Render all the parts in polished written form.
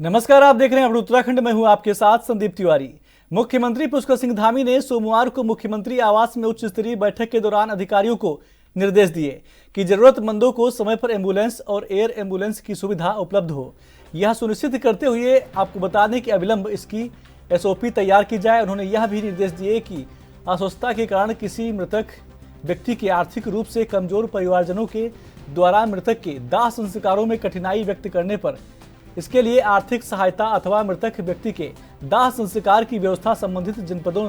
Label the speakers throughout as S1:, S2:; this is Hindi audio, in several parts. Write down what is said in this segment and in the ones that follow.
S1: नमस्कार, आप देख रहे हैं अपने उत्तराखंड में हूं आपके साथ संदीप तिवारी। मुख्यमंत्री पुष्कर सिंह धामी ने सोमवार को मुख्यमंत्री आवास में उच्च स्तरीय बैठक के दौरान अधिकारियों को निर्देश दिए कि जरूरतमंदों को समय पर एम्बुलेंस और एयर एम्बुलेंस की सुविधा उपलब्ध हो। यह सुनिश्चित करते हुए आपको बता दें कि अविलंब इसकी एसओपी तैयार की जाए। उन्होंने यह भी निर्देश दिए कि अस्वस्थता के कारण किसी मृतक व्यक्ति के आर्थिक रूप से कमजोर परिवारजनों के द्वारा मृतक के दाह संस्कारों में कठिनाई व्यक्त करने पर इसके लिए आर्थिक सहायता अथवा मृतक व्यक्ति के दाह संस्कार की व्यवस्था संबंधित जनपदों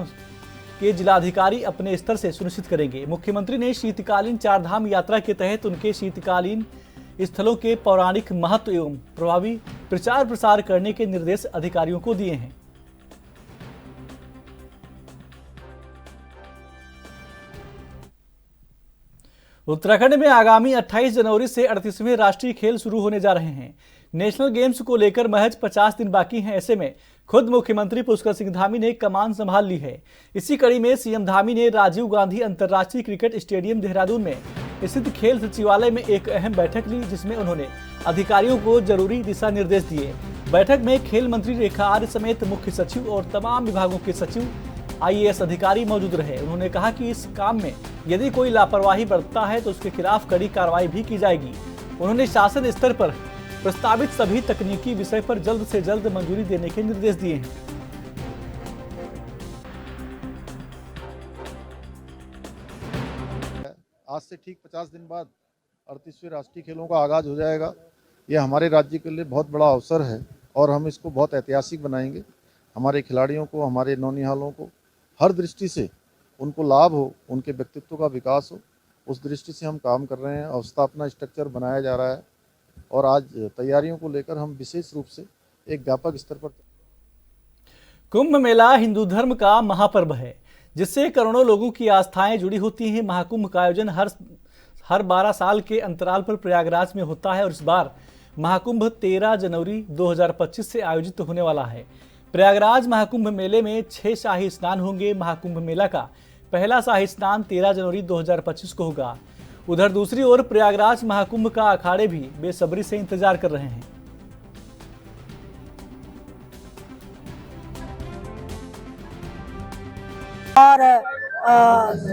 S1: के जिलाधिकारी अपने स्तर से सुनिश्चित करेंगे। मुख्यमंत्री ने शीतकालीन चारधाम यात्रा के तहत उनके शीतकालीन स्थलों के पौराणिक महत्व एवं प्रभावी प्रचार प्रसार करने के निर्देश अधिकारियों को दिए हैं। उत्तराखंड में आगामी 28 जनवरी से 38वें राष्ट्रीय खेल शुरू होने जा रहे हैं। नेशनल गेम्स को लेकर महज 50 दिन बाकी हैं। ऐसे में खुद मुख्यमंत्री पुष्कर सिंह धामी ने कमान संभाल ली है। इसी कड़ी में सीएम धामी ने राजीव गांधी अंतर्राष्ट्रीय क्रिकेट स्टेडियम देहरादून में स्थित खेल सचिवालय में एक अहम बैठक ली, जिसमें उन्होंने अधिकारियों को जरूरी दिशा निर्देश दिए। बैठक में खेल मंत्री रेखा आर्य समेत मुख्य सचिव और तमाम विभागों के सचिव, आईएएस अधिकारी मौजूद रहे। उन्होंने कहा कि इस काम में यदि कोई लापरवाही बरतता है तो उसके खिलाफ कड़ी कार्रवाई भी की जाएगी। उन्होंने शासन स्तर पर प्रस्तावित सभी तकनीकी विषय पर जल्द से जल्द मंजूरी देने के निर्देश दिए हैं।
S2: आज से ठीक 50 दिन बाद 38वें राष्ट्रीय खेलों का आगाज हो जाएगा। यह हमारे राज्य के लिए बहुत बड़ा अवसर है और हम इसको बहुत ऐतिहासिक बनाएंगे। हमारे खिलाड़ियों को, हमारे नौनिहालों को हर दृष्टि से उनको लाभ हो, उनके व्यक्तित्व का विकास हो, उस दृष्टि से हम काम कर रहे हैं। अवस्थापना स्ट्रक्चर बनाया जा रहा है और आज तैयारियों को लेकर हम विशेष रूप से एक व्यापक स्तर पर।
S1: कुंभ मेला हिंदू धर्म का महापर्व है, जिससे करोड़ों लोगों की आस्थाएं जुड़ी होती हैं। महाकुंभ का आयोजन हर 12 साल के अंतराल पर प्रयागराज में होता है और इस बार महाकुंभ 13 जनवरी 2025 से आयोजित होने वाला है। प्रयागराज महाकुंभ मेले में 6 शाही स्नान होंगे। महाकुंभ मेला का पहला शाही स्नान 13 जनवरी 2025 को होगा। उधर दूसरी ओर प्रयागराज महाकुंभ का अखाड़े भी बेसब्री से इंतजार कर रहे हैं।
S3: और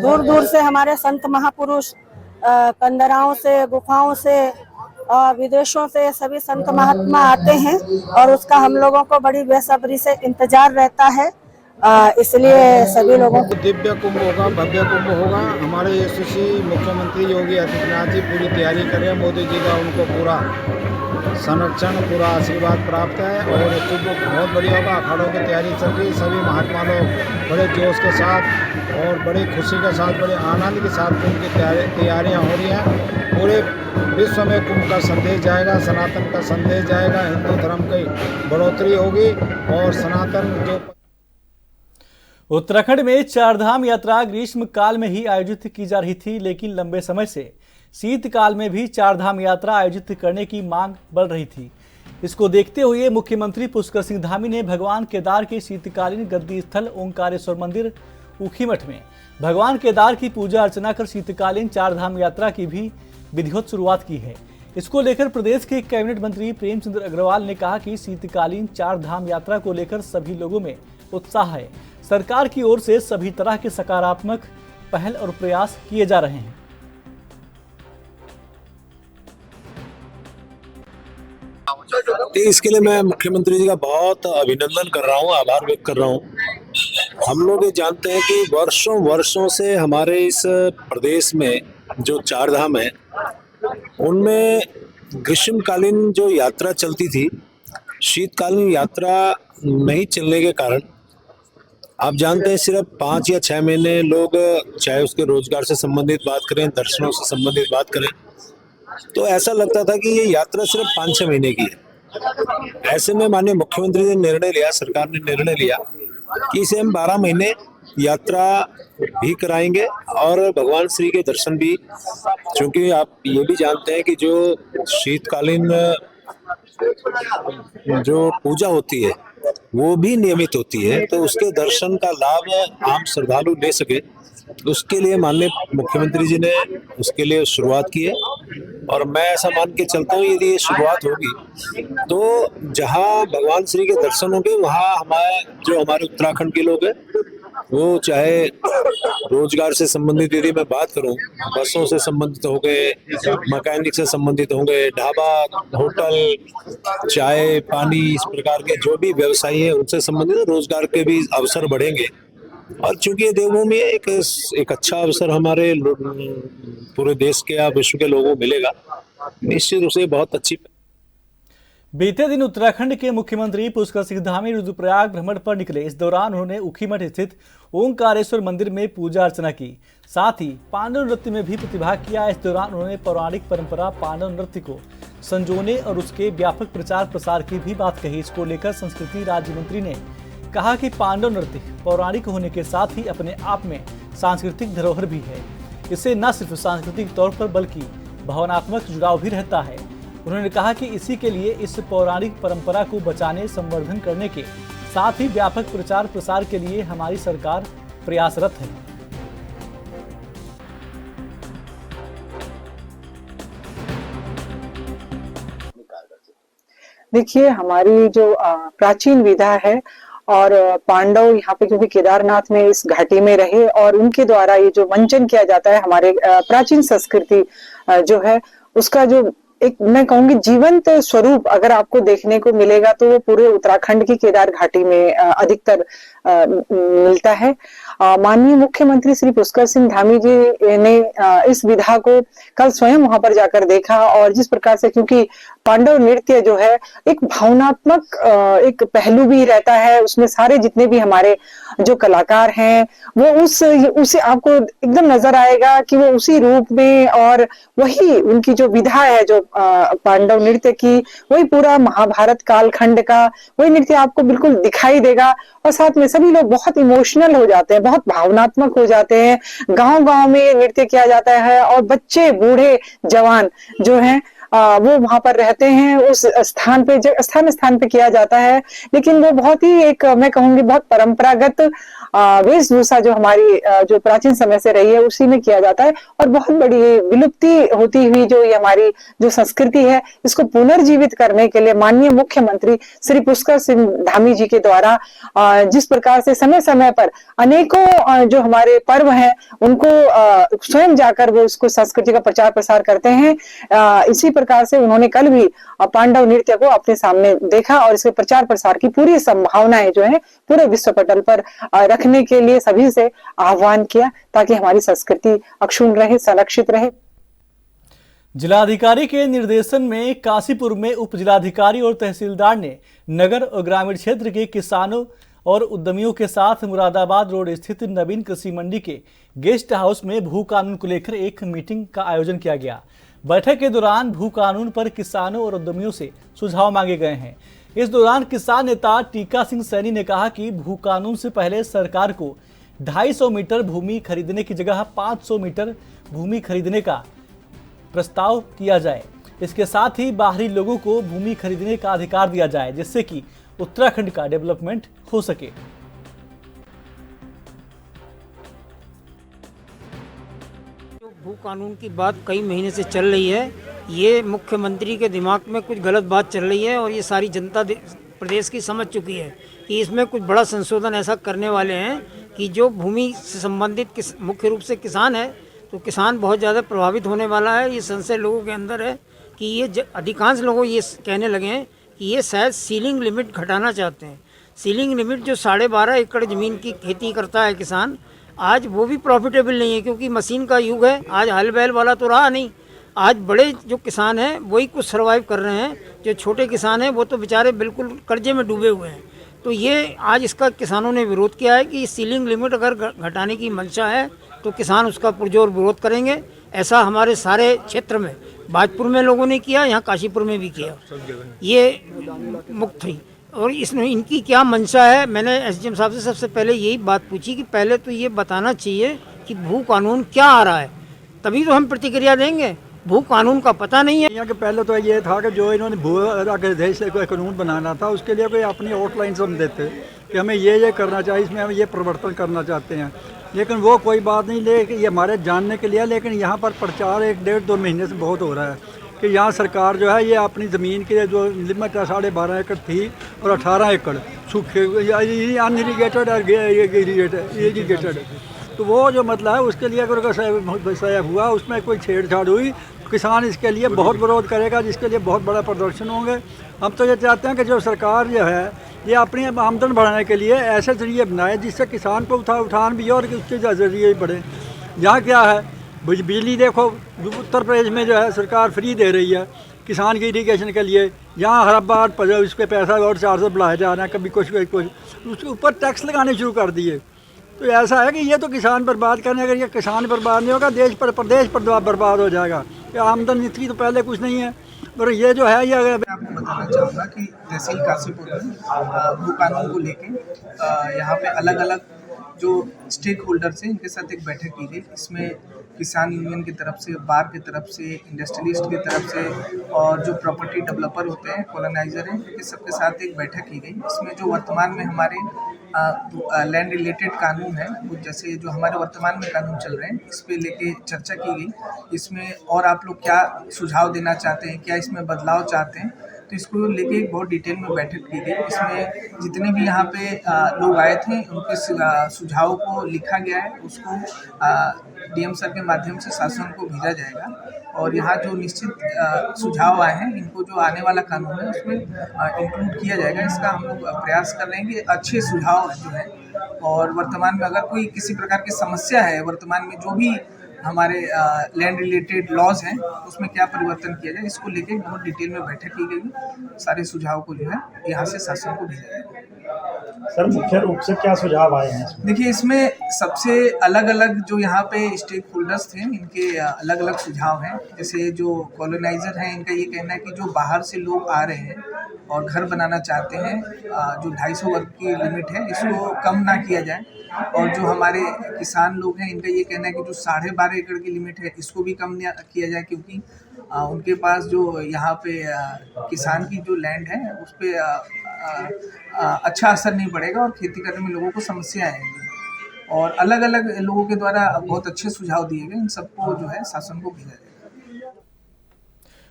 S3: दूर दूर से हमारे संत महापुरुष कंदराओं से, गुफाओं से और विदेशों से सभी संत महात्मा आते हैं और उसका हम लोगों को बड़ी बेसब्री से इंतजार रहता है। इसलिए सभी लोगों को
S4: दिव्य कुंभ होगा, भव्य कुंभ होगा। हमारे यशस्वी मुख्यमंत्री योगी आदित्यनाथ जी पूरी तैयारी कर रहे हैं। मोदी जी का उनको पूरा संरक्षण, पूरा आशीर्वाद प्राप्त है और कुंभ बहुत बढ़िया होगा। अखाड़ों की तैयारी चल रही है। सभी महात्मा लोग बड़े जोश के साथ और बड़ी खुशी के साथ, बड़े आनंद के साथ कुंभ की तैयारियाँ हो रही हैं। पूरे विश्व में कुंभ का संदेश जाएगा, सनातन का संदेश जाएगा। हिंदू धर्म की बढ़ोतरी होगी और सनातन जो
S1: उत्तराखंड में चारधाम यात्रा ग्रीष्म काल में ही आयोजित की जा रही थी, लेकिन लंबे समय से शीतकाल में भी चारधाम यात्रा आयोजित करने की मांग बढ़ रही थी। इसको देखते हुए मुख्यमंत्री पुष्कर सिंह धामी ने भगवान केदार के शीतकालीन गद्दी स्थल ओंकारेश्वर मंदिर ऊखीमठ में भगवान केदार की पूजा अर्चना कर शीतकालीन चारधाम यात्रा की भी विधिवत शुरुआत की है। इसको लेकर प्रदेश के कैबिनेट मंत्री प्रेमचंद्र अग्रवाल ने कहा कि शीतकालीन चारधाम यात्रा को लेकर सभी लोगों में उत्साह है। सरकार की ओर से सभी तरह के सकारात्मक पहल और प्रयास किए जा रहे हैं।
S5: इसके लिए मैं मुख्यमंत्री जी का बहुत अभिनंदन कर रहा हूँ, आभार व्यक्त कर रहा हूँ। हम लोग ये जानते हैं कि वर्षों वर्षों से हमारे इस प्रदेश में जो चारधाम है उनमें ग्रीष्मकालीन जो यात्रा चलती थी, शीतकालीन यात्रा नहीं चलने के कारण आप जानते हैं सिर्फ 5 या 6 महीने लोग, चाहे उसके रोजगार से संबंधित बात करें, दर्शनों से संबंधित बात करें, तो ऐसा लगता था कि ये यात्रा सिर्फ 5-6 महीने की है। ऐसे में माननीय मुख्यमंत्री ने निर्णय लिया, सरकार ने निर्णय लिया कि इसे हम 12 महीने यात्रा भी कराएंगे और भगवान श्री के दर्शन भी। क्योंकि आप ये भी जानते हैं कि जो शीतकालीन जो पूजा होती है वो भी नियमित होती है, तो उसके दर्शन का लाभ आम श्रद्धालु ले सके, उसके लिए माननीय मुख्यमंत्री जी ने उसके लिए शुरुआत की है। और मैं ऐसा मान के चलता हूँ यदि ये शुरुआत होगी तो जहाँ भगवान श्री के दर्शन होंगे वहाँ हमारे उत्तराखंड के लोग हैं, वो चाहे रोजगार से संबंधित यदि मैं बात करूं, बसों से संबंधित हो गए, मैकेनिक से संबंधित हो गए, ढाबा, होटल, चाय, पानी, इस प्रकार के जो भी व्यवसायी है उनसे संबंधित रोजगार के भी अवसर बढ़ेंगे। और चूंकि ये देवभूमि है, एक अच्छा अवसर हमारे पूरे देश के या विश्व के लोगों को मिलेगा, निश्चित रूप से बहुत अच्छी।
S1: बीते दिन उत्तराखंड के मुख्यमंत्री पुष्कर सिंह धामी रुद्रप्रयाग भ्रमण पर निकले। इस दौरान उन्होंने ऊखीमठ स्थित ओंकारेश्वर मंदिर में पूजा अर्चना की, साथ ही पांडव नृत्य में भी प्रतिभाग किया। इस दौरान उन्होंने पौराणिक परंपरा पांडव नृत्य को संजोने और उसके व्यापक प्रचार प्रसार की भी बात कही। इसको लेकर संस्कृति राज्य मंत्री ने कहा कि पांडव नृत्य पौराणिक होने के साथ ही अपने आप में सांस्कृतिक धरोहर भी है। इससे न सिर्फ सांस्कृतिक तौर पर बल्कि भावनात्मक जुड़ाव भी रहता है। उन्होंने कहा कि इसी के लिए इस पौराणिक परंपरा को बचाने, संवर्धन करने के साथ ही व्यापक प्रचार प्रसार के लिए हमारी सरकार प्रयासरत है।
S6: देखिए, हमारी जो प्राचीन विधा है और पांडव यहाँ पे क्योंकि केदारनाथ में इस घाटी में रहे और उनके द्वारा ये जो मंचन किया जाता है, हमारे प्राचीन संस्कृति जो है उसका जो एक मैं कहूंगी जीवंत स्वरूप अगर आपको देखने को मिलेगा तो वो पूरे उत्तराखंड की केदार घाटी में अधिकतर मिलता है। माननीय मुख्यमंत्री श्री पुष्कर सिंह धामी जी ने इस विधा को कल स्वयं वहां पर जाकर देखा और जिस प्रकार से, क्योंकि पांडव नृत्य जो है एक भावनात्मक एक पहलू भी रहता है, उसमें सारे जितने भी हमारे जो कलाकार हैं वो उसे आपको एकदम नजर आएगा कि वो उसी रूप में और वही उनकी जो विधा है जो पांडव नृत्य की, वही पूरा महाभारत कालखंड का वही नृत्य आपको बिल्कुल दिखाई देगा। और साथ में सभी लोग बहुत इमोशनल हो जाते हैं, बहुत भावनात्मक हो जाते हैं। गांव-गांव में नृत्य किया जाता है और बच्चे, बूढ़े, जवान जो हैं वो वहां पर रहते हैं। उस स्थान पे स्थान पे किया जाता है, लेकिन वो बहुत ही एक मैं कहूंगी बहुत परंपरागत वेशभूषा जो हमारी जो प्राचीन समय से रही है उसी में किया जाता है। और बहुत बड़ी विलुप्ति होती हुई जो ये हमारी जो संस्कृति है इसको पुनर्जीवित करने के लिए माननीय मुख्यमंत्री श्री पुष्कर सिंह धामी जी के द्वारा जिस प्रकार से समय समय पर अनेकों जो हमारे पर्व हैं उनको स्वयं जाकर वो उसको संस्कृति का प्रचार प्रसार करते हैं। इसी प्रकार से उन्होंने कल भी पांडव नृत्य को अपने सामने देखा और इसके प्रचार प्रसार की पूरी संभावनाएं जो है पूरे विश्व पटल पर रखने के लिए सभी से आह्वान किया ताकि हमारी संस्कृति अक्षुण्ण रहे, संरक्षित रहे।
S1: जिलाधिकारी के निर्देशन में काशीपुर में उप जिलाधिकारी और तहसीलदार ने नगर और ग्रामीण क्षेत्र के किसानों और उद्यमियों के साथ मुरादाबाद रोड स्थित नवीन कृषि मंडी के गेस्ट हाउस में भू कानून को लेकर एक मीटिंग का आयोजन किया गया। बैठक के दौरान भू कानून पर किसानों और उद्यमियों से सुझाव मांगे गए हैं। इस दौरान किसान नेता टीका सिंह सैनी ने कहा कि भू कानून से पहले सरकार को 250 मीटर भूमि खरीदने की जगह 500 मीटर भूमि खरीदने का प्रस्ताव किया जाए। इसके साथ ही बाहरी लोगों को भूमि खरीदने का अधिकार दिया जाए जिससे कि उत्तराखंड का डेवलपमेंट हो सके।
S7: भू कानून की बात कई महीने से चल रही है, ये मुख्यमंत्री के दिमाग में कुछ गलत बात चल रही है और ये सारी जनता प्रदेश की समझ चुकी है कि इसमें कुछ बड़ा संशोधन ऐसा करने वाले हैं कि जो भूमि से संबंधित मुख्य रूप से किसान है तो किसान बहुत ज़्यादा प्रभावित होने वाला है। ये संशय लोगों के अंदर है कि ये अधिकांश लोगों ये कहने लगे हैं कि ये शायद सीलिंग लिमिट घटाना चाहते हैं। सीलिंग लिमिट जो 12.5 एकड़ ज़मीन की खेती करता है किसान, आज वो भी प्रॉफिटेबल नहीं है क्योंकि मशीन का युग है। आज हल बैल वाला तो रहा नहीं, आज बड़े जो किसान हैं वही कुछ सर्वाइव कर रहे हैं। जो छोटे किसान हैं वो तो बेचारे बिल्कुल कर्जे में डूबे हुए हैं। तो ये आज इसका किसानों ने विरोध किया है कि सीलिंग लिमिट अगर घटाने की मंशा है तो किसान उसका पुरजोर विरोध करेंगे। ऐसा हमारे सारे क्षेत्र में बाजपुर में लोगों ने किया, यहाँ काशीपुर में भी किया, ये मुक्त थी। और इसमें इनकी क्या मंशा है, मैंने एसडीएम साहब से सबसे पहले यही बात पूछी कि पहले तो ये बताना चाहिए कि भू कानून क्या आ रहा है, तभी तो हम प्रतिक्रिया देंगे। भू कानून का पता नहीं है।
S8: यहाँ के पहले तो ये था कि जो इन्होंने भू अध्यादेश से कोई कानून बनाना था उसके लिए कोई अपनी आउटलाइन हम देते कि हमें ये करना चाहिए, इसमें हम ये परिवर्तन करना चाहते हैं। लेकिन वो कोई बात नहीं, लेकिन ये हमारे जानने के लिए है। लेकिन यहाँ पर प्रचार 1-1.5-2 महीने से बहुत हो रहा है कि यहाँ सरकार जो है ये अपनी ज़मीन के जो लिमिट 12.5 एकड़ थी और 18 एकड़ सूखे अनइरीगेटेड और इरीगेटेड, तो वो जो मतलब है उसके लिए अगर सही हुआ, उसमें कोई छेड़छाड़ हुई, किसान इसके लिए बहुत विरोध करेगा, जिसके लिए बहुत बड़ा प्रदर्शन होंगे। हम तो ये चाहते हैं कि जो सरकार जो है ये अपनी आमदन बढ़ाने के लिए ऐसे जरिए बनाए जिससे किसान को उठान भी हो और उसके जरिए भी बढ़े। यहाँ क्या है, बिजली देखो उत्तर प्रदेश में जो है सरकार फ्री दे रही है किसान की इरीगेशन के लिए। यहाँ हर बार उसके पैसा और 400 बढ़ाया जा रहा है, कभी कुछ उसके ऊपर टैक्स लगाने शुरू कर दिए। तो ऐसा है कि ये तो किसान बर्बाद करने, अगर ये किसान बर्बाद नहीं होगा प्रदेश पर बर्बाद हो जाएगा। आमदन इतनी तो पहले कुछ नहीं है, और ये जो है ये
S9: आपको बताना चाहूँगा कि तहसील काशीपुर में भू कानून को लेके यहाँ पे अलग अलग जो स्टेक होल्डर्स हैं इनके साथ एक बैठक की गई। इसमें किसान यूनियन की तरफ से, बार की तरफ से, इंडस्ट्रियलिस्ट की तरफ से और जो प्रॉपर्टी डेवलपर होते हैं, कॉलोनाइजर हैं, इनके सबके साथ एक बैठक की गई। इसमें जो वर्तमान में हमारे लैंड रिलेटेड कानून है, वो जैसे जो हमारे वर्तमान में कानून चल रहे हैं इस पे लेके चर्चा की गई। इसमें और आप लोग क्या सुझाव देना चाहते हैं, क्या इसमें बदलाव चाहते हैं, तो इसको लेके एक बहुत डिटेल में बैठक की गई। इसमें जितने भी यहाँ पे लोग आए थे उनके सुझावों को लिखा गया है, उसको डीएम सर के माध्यम से शासन को भेजा जाएगा। और यहाँ जो निश्चित सुझाव आए हैं इनको जो आने वाला कानून है उसमें इंक्लूड किया जाएगा। इसका हम लोग प्रयास कर रहे हैं कि अच्छे सुझाव जो है, और वर्तमान में अगर कोई किसी प्रकार की समस्या है, वर्तमान में जो भी हमारे लैंड रिलेटेड लॉज हैं उसमें क्या परिवर्तन किया जाए, इसको लेके बहुत डिटेल में बैठक की गई। सारे सुझाव को जो है यहाँ से शासन को भेजा जाएगा।
S10: सर मुख्य रूप से क्या सुझाव आए हैं?
S9: देखिए, इसमें सबसे अलग अलग जो यहाँ पे स्टेक होल्डर्स थे इनके अलग अलग सुझाव हैं। जैसे जो कॉलोनाइजर हैं इनका ये कहना है कि जो बाहर से लोग आ रहे हैं और घर बनाना चाहते हैं, जो 250 वर्ग की लिमिट है इसको कम ना किया जाए। और जो हमारे किसान लोग हैं इनका ये कहना है कि जो 12.5 एकड़ की लिमिट है इसको भी कम किया जाए, क्योंकि उनके पास जो यहाँ पे किसान की जो लैंड है उस पर अच्छा असर नहीं पड़ेगा और खेती करने में लोगों को समस्या आएगी। और अलग अलग लोगों के द्वारा बहुत अच्छे सुझाव दिए गए, इन सबको जो है शासन को भेजा जाएगा।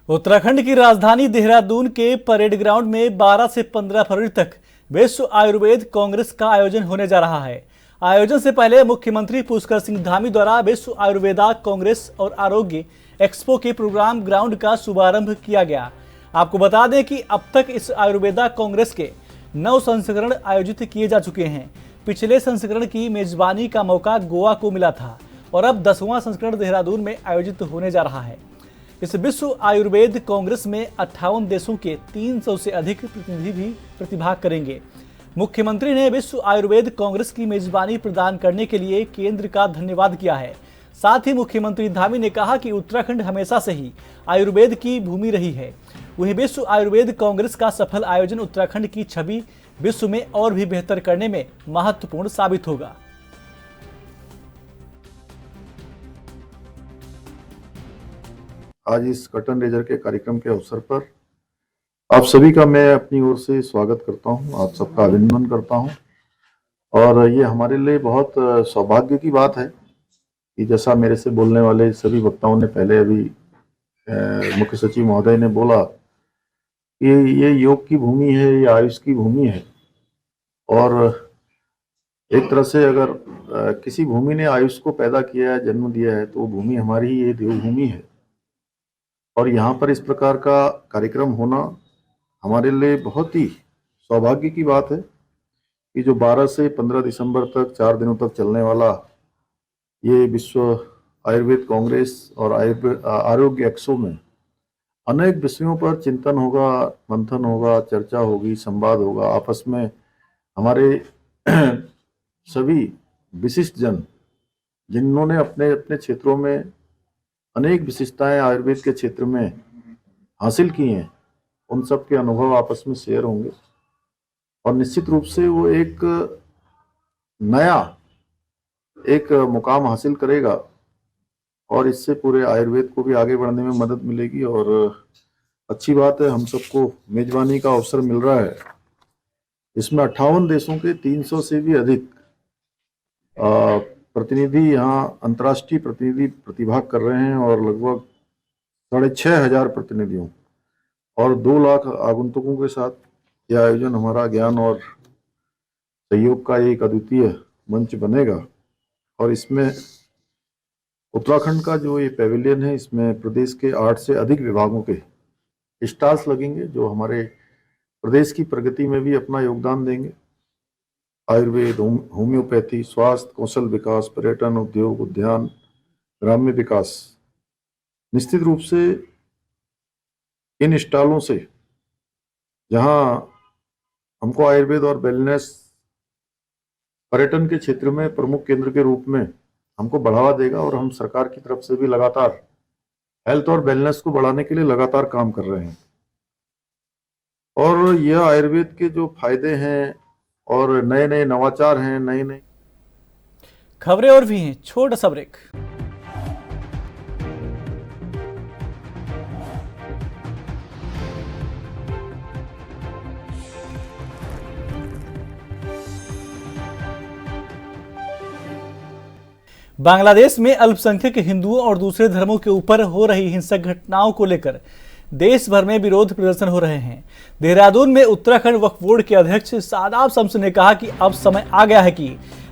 S1: उत्तराखंड की राजधानी देहरादून के परेड ग्राउंड में 12 से 15 फरवरी तक विश्व आयुर्वेद कांग्रेस का आयोजन होने जा रहा है। आयोजन से पहले मुख्यमंत्री पुष्कर सिंह धामी द्वारा विश्व आयुर्वेदा कांग्रेस और आरोग्य एक्सपो के प्रोग्राम ग्राउंड का शुभारंभ किया गया। आपको बता दें कि अब तक इस आयुर्वेदा कांग्रेस के 9 संस्करण आयोजित किए जा चुके हैं। पिछले संस्करण की मेजबानी का मौका गोवा को मिला था और अब 10वां संस्करण देहरादून में आयोजित होने जा रहा है। इस विश्व आयुर्वेद कांग्रेस में 58 देशों के 300 से अधिक प्रतिनिधि भी प्रतिभाग करेंगे। मुख्यमंत्री ने विश्व आयुर्वेद कांग्रेस की मेजबानी प्रदान करने के लिए केंद्र का धन्यवाद किया है। साथ ही मुख्यमंत्री धामी ने कहा कि उत्तराखंड हमेशा से ही आयुर्वेद की भूमि रही है। वहीं विश्व आयुर्वेद कांग्रेस का सफल आयोजन उत्तराखंड की छवि विश्व में और भी बेहतर करने में महत्वपूर्ण साबित होगा।
S2: आज इस कर्टन रेजर के कार्यक्रम के अवसर पर आप सभी का मैं अपनी ओर से स्वागत करता हूं, आप सबका अभिनंदन करता हूं। और ये हमारे लिए बहुत सौभाग्य की बात है कि जैसा मेरे से बोलने वाले सभी वक्ताओं ने पहले अभी मुख्य सचिव महोदय ने बोला कि ये योग की भूमि है, ये आयुष की भूमि है। और एक तरह से अगर किसी भूमि ने आयुष को पैदा किया है, जन्म दिया है, तो वो भूमि हमारी ही ये देवभूमि है। और यहाँ पर इस प्रकार का कार्यक्रम होना हमारे लिए बहुत ही सौभाग्य की बात है कि जो 12 से 15 दिसंबर तक 4 दिनों तक चलने वाला ये विश्व आयुर्वेद कांग्रेस और आरोग्य एक्सपो में अनेक विषयों पर चिंतन होगा, मंथन होगा, चर्चा होगी, संवाद होगा। आपस में हमारे सभी विशिष्ट जन जिन्होंने अपने अपने क्षेत्रों में अनेक विशिष्टताएं आयुर्वेद के क्षेत्र में हासिल की हैं, उन सब के अनुभव आपस में शेयर होंगे और निश्चित रूप से वो एक नया मुकाम हासिल करेगा और इससे पूरे आयुर्वेद को भी आगे बढ़ने में मदद मिलेगी। और अच्छी बात है, हम सबको मेजबानी का अवसर मिल रहा है। इसमें 58 देशों के 300 से भी अधिक प्रतिनिधि यहाँ अंतर्राष्ट्रीय प्रतिनिधि प्रतिभाग कर रहे हैं और लगभग 6,500 प्रतिनिधियों और 2 लाख आगंतुकों के साथ यह आयोजन हमारा ज्ञान और सहयोग का एक अद्वितीय मंच बनेगा। और इसमें उत्तराखंड का जो ये पैविलियन है, इसमें प्रदेश के 8 से अधिक विभागों के स्टॉल्स लगेंगे जो हमारे प्रदेश की प्रगति में भी अपना योगदान देंगे। आयुर्वेद, होम्योपैथी, स्वास्थ्य, कौशल विकास, पर्यटन, उद्योग, उद्यान, ग्राम्य विकास। निश्चित रूप से इन स्टॉलों से जहां हमको आयुर्वेद और वेलनेस पर्यटन के क्षेत्र में प्रमुख केंद्र के रूप में हमको बढ़ावा देगा और हम सरकार की तरफ से भी लगातार हेल्थ और वेलनेस को बढ़ाने के लिए लगातार काम कर रहे हैं। और यह आयुर्वेद के जो फायदे हैं और नए नए नवाचार हैं, नए नए
S1: खबरें और भी हैं, छोटा सा ब्रेक। बांग्लादेश में अल्पसंख्यक हिंदुओं और दूसरे धर्मों के ऊपर हो रही हिंसक घटनाओं को लेकर देश भर में विरोध प्रदर्शन हो रहे हैं। देहरादून में उत्तराखंड वक्फ बोर्ड के अध्यक्ष सादाब शम्स ने कहा कि अब समय आ गया है कि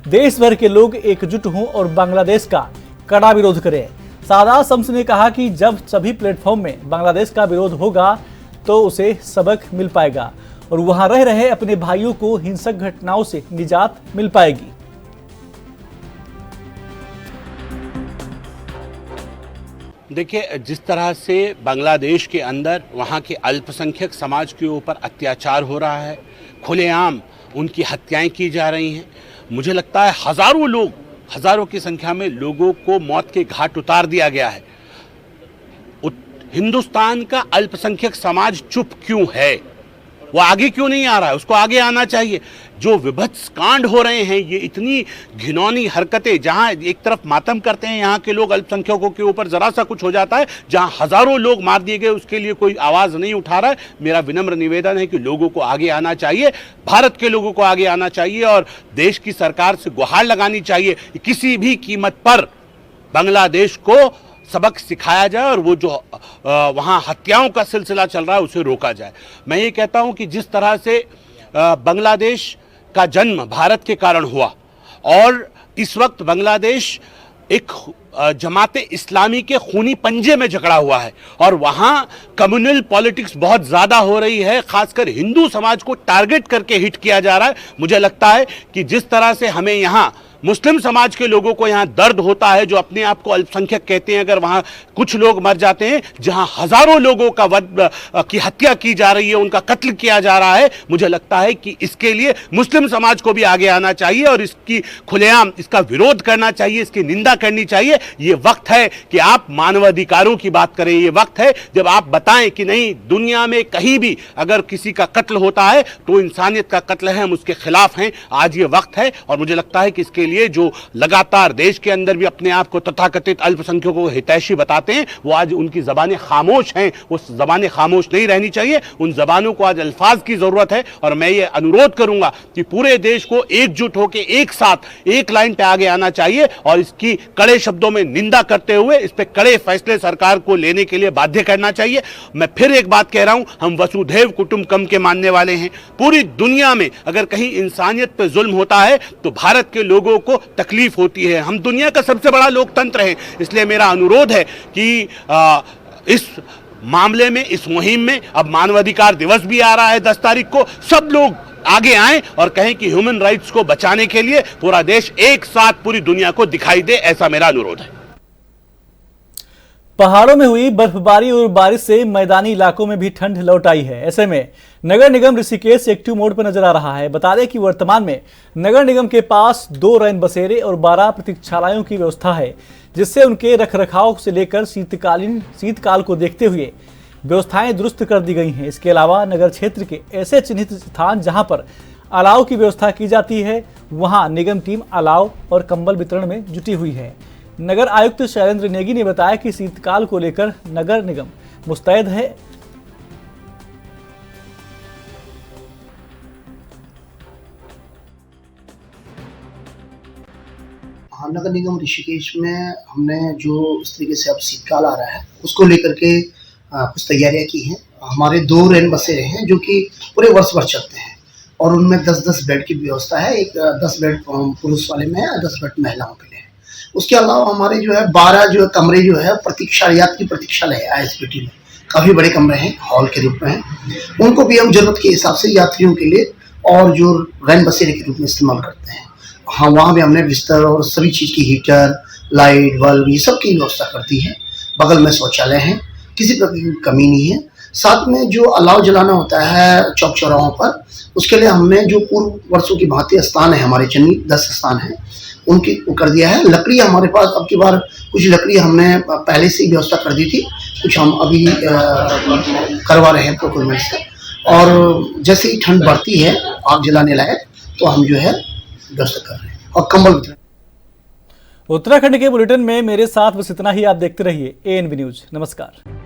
S1: देश भर के लोग एकजुट हों और बांग्लादेश का कड़ा विरोध करें। सादाब शम्स ने कहा कि जब सभी प्लेटफॉर्म में बांग्लादेश का विरोध होगा तो उसे सबक मिल पाएगा और वहां रह रहे अपने भाइयों को हिंसक घटनाओं से निजात मिल पाएगी।
S11: देखिए, जिस तरह से बांग्लादेश के अंदर वहाँ के अल्पसंख्यक समाज के ऊपर अत्याचार हो रहा है, खुलेआम उनकी हत्याएं की जा रही हैं, मुझे लगता है हज़ारों की संख्या में लोगों को मौत के घाट उतार दिया गया है। हिंदुस्तान का अल्पसंख्यक समाज चुप क्यों है? वो आगे क्यों नहीं आ रहा है? उसको आगे आना चाहिए। जो विभत्स कांड हो रहे हैं, ये इतनी घिनौनी हरकतें, जहां एक तरफ मातम करते हैं यहाँ के लोग अल्पसंख्यकों के ऊपर, जरा सा कुछ हो जाता है, जहां हजारों लोग मार दिए गए, उसके लिए कोई आवाज नहीं उठा रहा है। मेरा विनम्र निवेदन है कि लोगों को आगे आना चाहिए, भारत के लोगों को आगे आना चाहिए और देश की सरकार से गुहार लगानी चाहिए कि किसी भी कीमत पर बांग्लादेश को सबक सिखाया जाए और वो जो वहाँ हत्याओं का सिलसिला चल रहा है उसे रोका जाए। मैं ये कहता हूँ कि जिस तरह से बांग्लादेश का जन्म भारत के कारण हुआ और इस वक्त बांग्लादेश एक जमाते इस्लामी के खूनी पंजे में जकड़ा हुआ है और वहाँ कम्युनल पॉलिटिक्स बहुत ज़्यादा हो रही है, खासकर हिंदू समाज को टारगेट करके हिट किया जा रहा है। मुझे लगता है कि जिस तरह से हमें यहाँ मुस्लिम समाज के लोगों को यहाँ दर्द होता है, जो अपने आप को अल्पसंख्यक कहते हैं, अगर वहाँ कुछ लोग मर जाते हैं, जहाँ हजारों लोगों की हत्या की जा रही है, उनका कत्ल किया जा रहा है, मुझे लगता है कि इसके लिए मुस्लिम समाज को भी आगे आना चाहिए और इसकी खुलेआम इसका विरोध करना चाहिए, इसकी निंदा करनी चाहिए। ये वक्त है कि आप मानवाधिकारों की बात करें, ये वक्त है जब आप बताएं कि नहीं, दुनिया में कहीं भी अगर किसी का कत्ल होता है तो इंसानियत का कत्ल है, हम उसके खिलाफ हैं। आज ये वक्त है और मुझे लगता है कि इसके लिए जो लगातार देश के अंदर भी अपने आप को तथाकथित अल्पसंख्यकों को हितैषी बताते हैं, वो आज उनकी जबानें खामोश हैं। वो जबानें खामोश नहीं रहनी चाहिए, उन जबानों को आज अल्फाज की जरूरत है और मैं ये अनुरोध करूंगा कि पूरे देश को एकजुट होकर एक साथ एक लाइन पे आगे आना चाहिए और इसकी कड़े शब्दों में निंदा करते हुए इस पे कड़े फैसले सरकार को लेने के लिए बाध्य करना चाहिए। मैं फिर एक बात कह रहा हूं, हम वसुधैव कुटुंबकम के मानने वाले हैं। पूरी दुनिया में अगर कहीं इंसानियत पे जुल्म होता है तो भारत के लोगों को तकलीफ होती है। हम दुनिया का सबसे बड़ा लोकतंत्र हैं, इसलिए मेरा अनुरोध है कि इस मामले में, इस मुहिम में, अब मानवाधिकार दिवस भी आ रहा है 10 तारीख को, सब लोग आगे आएं और कहें कि ह्यूमन राइट्स को बचाने के लिए पूरा देश एक साथ पूरी दुनिया को दिखाई दे, ऐसा मेरा अनुरोध है।
S1: पहाड़ों में हुई बर्फबारी और बारिश से मैदानी इलाकों में भी ठंड लौट आई है। ऐसे में नगर निगम ऋषिकेश एक्टिव मोड पर नजर आ रहा है। बता दें कि वर्तमान में नगर निगम के पास 2 रैन बसेरे और 12 प्रतीक्षालयों की व्यवस्था है, जिससे उनके रखरखाव से लेकर शीतकाल को देखते हुए व्यवस्थाएं दुरुस्त कर दी गई हैं। इसके अलावा नगर क्षेत्र के ऐसे चिन्हित स्थान जहां पर अलाव की व्यवस्था की जाती है, वहां निगम टीम अलाव और कंबल वितरण में जुटी हुई है। नगर आयुक्त शैलेंद्र नेगी ने बताया कि शीतकाल को लेकर नगर निगम मुस्तैद है।
S12: हाँ, नगर निगम ऋषिकेश में हमने जो इस तरीके से अब शीतकाल आ रहा है उसको लेकर के कुछ तैयारियां की हैं। हमारे 2 रैन बसें हैं जो कि पूरे वर्ष भर चलते हैं और उनमें 10-10 बेड की व्यवस्था है। एक 10 बेड पुरुष वाले में है, 10 बेड महिलाओं के लिए है। उसके अलावा हमारे जो है 12 जो कमरे जो है प्रतीक्षा यात्री प्रतीक्षालय है ISBT में, काफ़ी बड़े कमरे हैं, हॉल के रूप में हैं। उनको भी हम जरूरत के हिसाब से यात्रियों के लिए और जो रैन बसेरे के रूप में इस्तेमाल करते हैं। हाँ, वहाँ भी हमने बिस्तर और सभी चीज़ की हीटर, लाइट, बल्ब ये सब की व्यवस्था कर दी है। बगल में शौचालय है, किसी प्रकार की कमी नहीं है। साथ में जो अलाव जलाना होता है चौक चौराहों पर, उसके लिए हमने जो पूर्व वर्षों की भांति स्थान है, हमारे चन्नी 10 स्थान हैं, उनकी कर दिया है। लकड़ी हमारे पास अब की बार कुछ लकड़ी हमने पहले से ही व्यवस्था कर दी थी, कुछ हम अभी करवा रहे हैं प्रोक्योरमेंट से। और जैसे ही ठंड बढ़ती है आग जलाने लायक, तो हम जो है व्यवस्था कर रहे हैं और कंबल वितरण।
S1: उत्तराखंड के बुलेटिन में मेरे साथ बस इतना ही। आप देखते रहिए ANB न्यूज। नमस्कार।